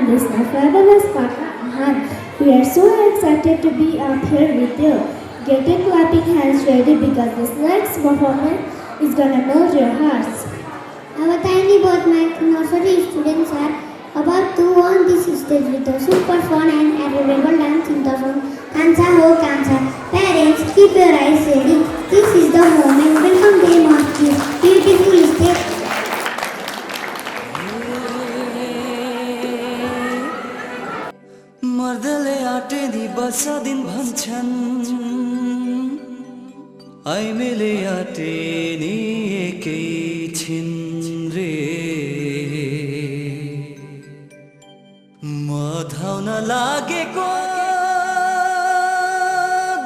this my fabulous partner Ahan. We are so excited to be up here with you. Get your clapping hands ready because this next performance is gonna melt your hearts. Our tiny boat nursery students are about to on this stage with a super fun and adorable dancing song. Kansa ho Kansa. Parents, keep your eyes ready. This is the moment. Welcome them on this beautiful stage. मर्दले आटे दी बसा दिन भन्छन् आइमेले आटे नि एकै छिन् रे म धाउन लागेको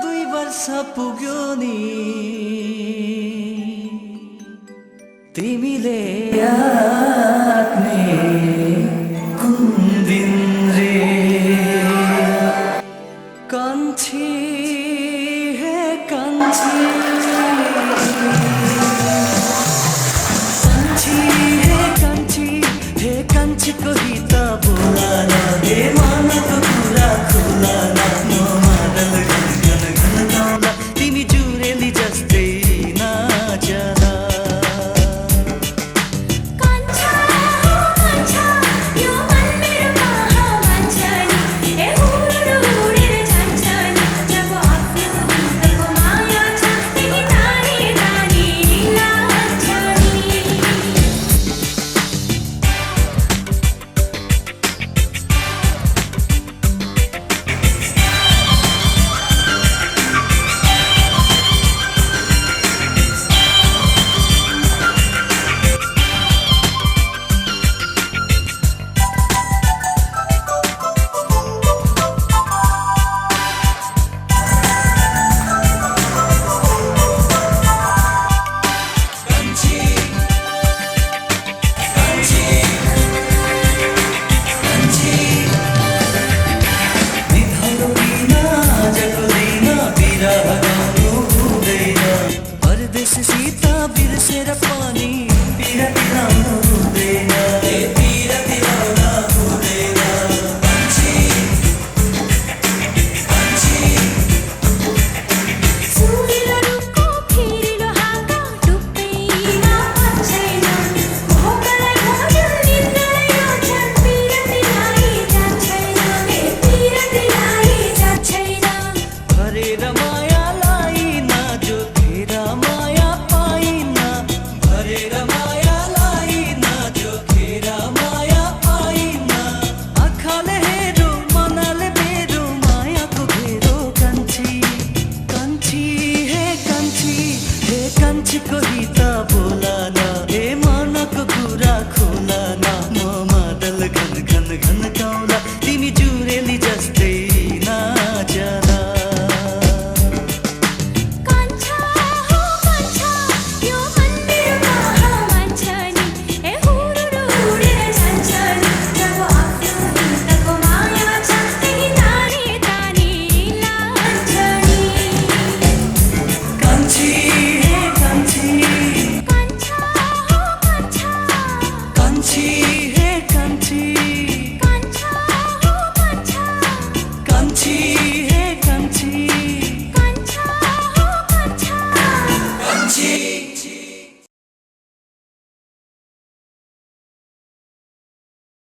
2 वर्ष पुग्यो नि तिमीले आत्ने